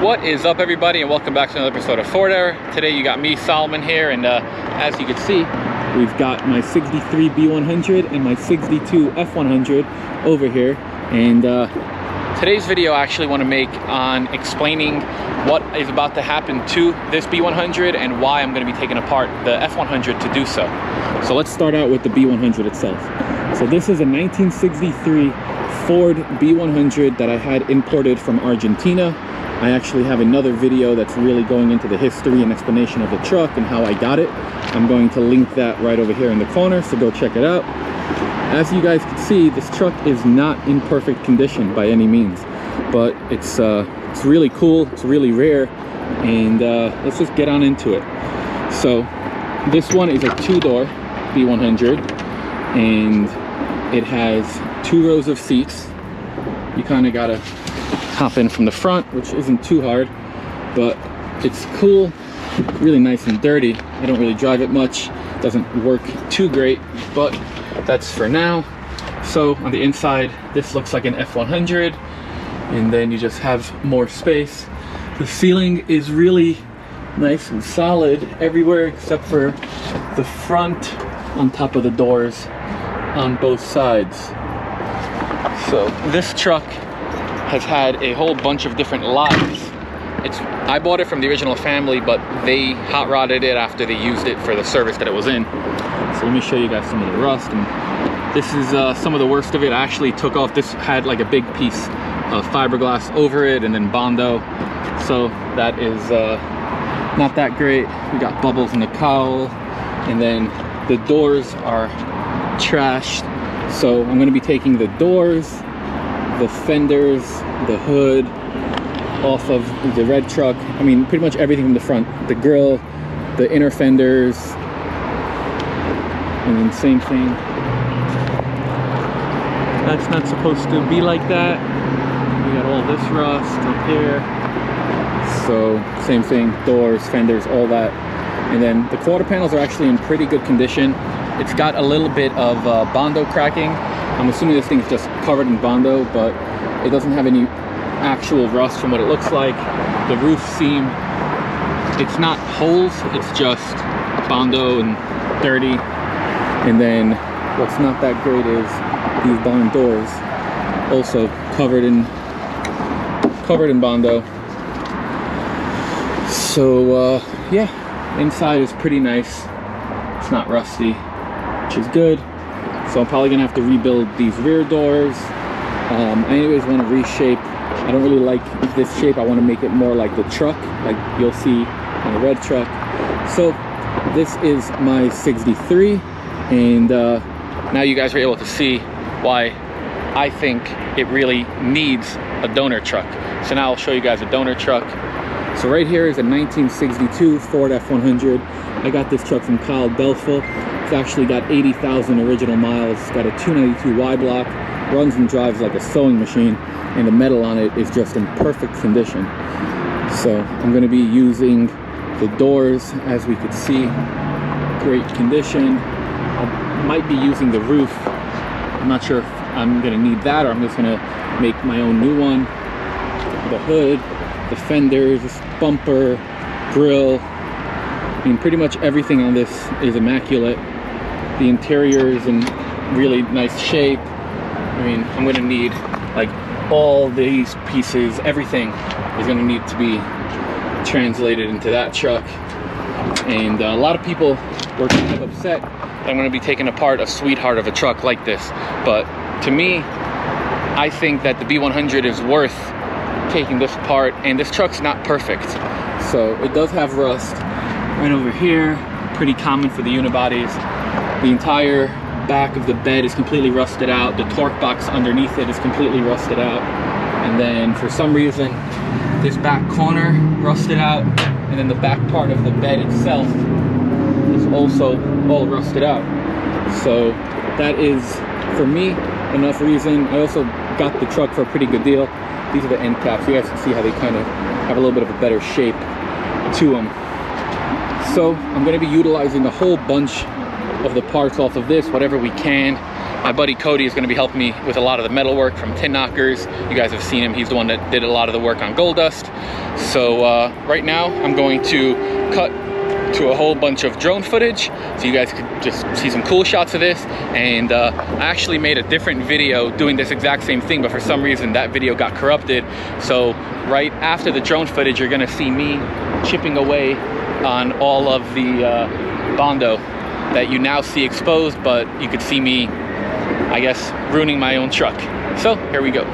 What is up, everybody, and welcome back to another episode of Ford Era. Today you got me, Solomon, here, and as you can see, we've got my 63 B100 and my 62 F100 over here. And today's video I actually want to make on explaining what is about to happen to this B100 and why I'm going to be taking apart the F100 to do so. So let's start out with the B100 itself. So this is a 1963 Ford B100 that I had imported from Argentina. I actually have another video that's really going into the history and explanation of the truck and how I got it. I'm going to link that right over here in the corner, so go check it out. As you guys can see, this truck is not in perfect condition by any means, but it's really cool, it's really rare, and let's just get on into it. So this one is a two-door B100, and it has 2 rows of seats. You kind of gotta hop in from the front, which isn't too hard, but it's cool, really nice and dirty. I don't really drive it much, doesn't work too great, but that's for now. So on the inside, this looks like an F100, and then you just have more space. The ceiling is really nice and solid everywhere except for the front, on top of the doors on both sides. So this truck has had a whole bunch of different lives. I bought it from the original family, but they hot rodded it after they used it for the service that it was in. So let me show you guys some of the rust. And this is some of the worst of it. I actually took off, this had like a big piece of fiberglass over it and then Bondo. So that is not that great. We got bubbles in the cowl, and then the doors are trashed. So I'm gonna be taking the doors, the fenders, the hood off of the red truck. I mean, pretty much everything from the front, the grille, the inner fenders, and then same thing. That's not supposed to be like that. We got all this rust up here. So same thing, doors, fenders, all that. And then the quarter panels are actually in pretty good condition. It's got a little bit of Bondo cracking. I'm assuming this thing is just covered in Bondo, but it doesn't have any actual rust from what it looks like. The roof seam, it's not holes, it's just Bondo and dirty. And then what's not that great is these barn doors, also covered in Bondo. So yeah, inside is pretty nice. It's not rusty, which is good. So I'm probably gonna have to rebuild these rear doors. I anyways want to reshape. I don't really like this shape. I want to make it more like the truck, like you'll see on the red truck. So this is my 63, and now you guys are able to see why I think it really needs a donor truck. So now I'll show you guys a donor truck. So right here is a 1962 Ford F100. I got this truck from Kyle Belful. It's actually got 80,000 original miles. It's got a 292 Y block, runs and drives like a sewing machine, and the metal on it is just in perfect condition. So I'm going to be using the doors, as we could see, great condition. I might be using the roof. I'm not sure if I'm going to need that, or I'm just going to make my own new one. The hood, the fenders, bumper, grill. I mean, pretty much everything on this is immaculate. The interior is in really nice shape. I mean, I'm gonna need like all these pieces, everything is gonna need to be translated into that truck. And a lot of people were kind of upset that I'm gonna be taking apart a sweetheart of a truck like this. But to me, I think that the B100 is worth taking this apart, and this truck's not perfect. So it does have rust right over here, pretty common for the unibodies. The entire back of the bed is completely rusted out. The torque box underneath it is completely rusted out. And then for some reason, this back corner rusted out, and then the back part of the bed itself is also all rusted out. So that is, for me, enough reason. I also got the truck for a pretty good deal. These are the end caps. You guys can see how they kind of have a little bit of a better shape to them. So I'm going to be utilizing a whole bunch of the parts off of this, whatever we can. My buddy Cody is going to be helping me with a lot of the metal work from Tin Knockers. You guys have seen him. He's the one that did a lot of the work on Gold Dust. So right now I'm going to cut to a whole bunch of drone footage so you guys could just see some cool shots of this. And I actually made a different video doing this exact same thing, but for some reason that video got corrupted. So right after the drone footage, you're going to see me chipping away on all of the Bondo that you now see exposed, but you could see me, I guess, ruining my own truck. So here we go.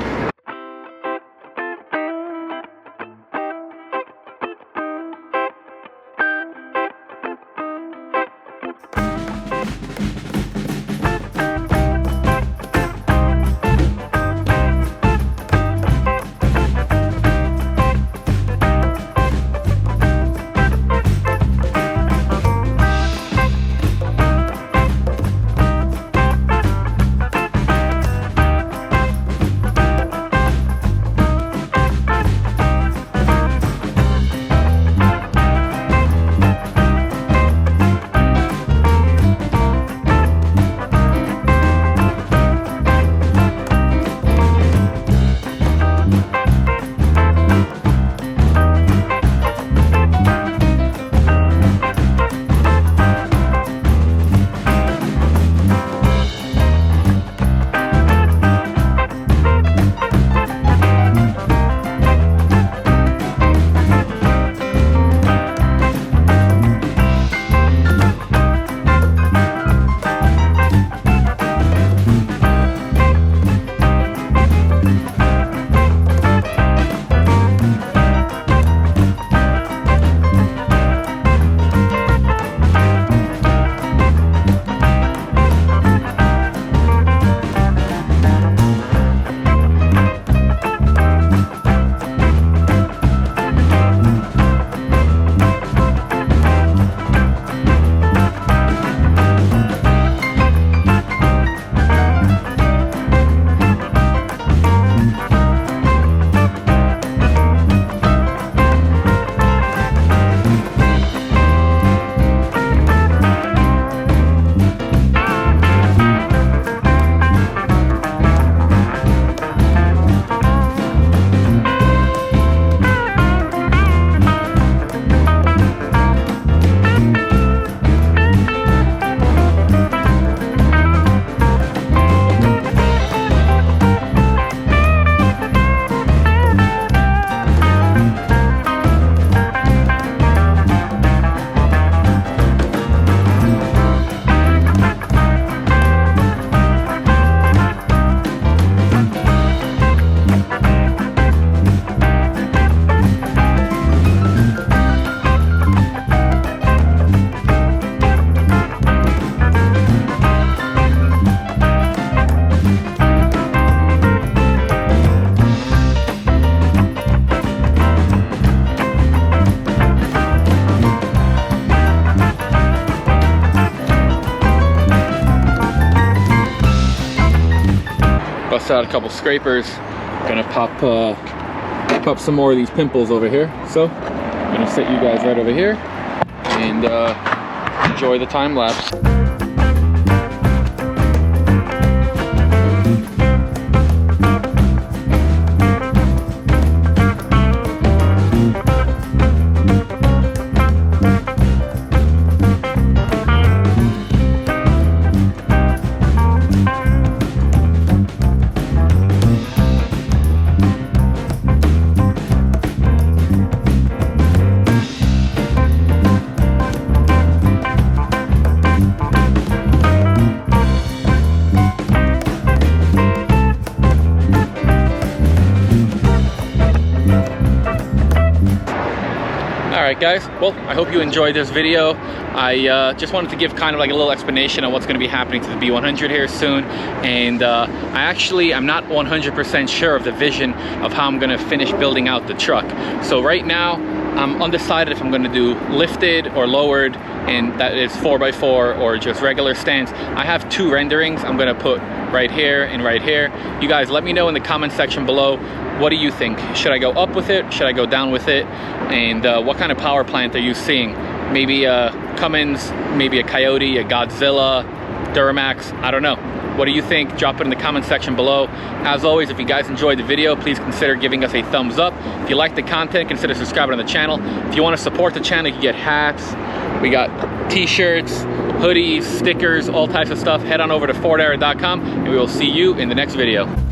Bust out a couple scrapers. Gonna pop some more of these pimples over here. So I'm gonna set you guys right over here and enjoy the time lapse. Alright guys, well, I hope you enjoyed this video. I just wanted to give kind of like a little explanation on what's going to be happening to the B100 here soon. And I'm not 100% sure of the vision of how I'm going to finish building out the truck. So right now, I'm undecided if I'm going to do lifted or lowered, and that is 4x4 or just regular stance. I have two renderings I'm going to put right here and right here. You guys let me know in the comment section below, what do you think? Should I go up with it? Should I go down with it? And what kind of power plant are you seeing? Maybe a Cummins, maybe a Coyote, a Godzilla, Duramax, I don't know. What do you think? Drop it in the comment section below. As always, if you guys enjoyed the video, please consider giving us a thumbs up. If you like the content, consider subscribing to the channel. If you want to support the channel, you can get hats. We got t-shirts, hoodies, stickers, all types of stuff. Head on over to FordEra.com, and we will see you in the next video.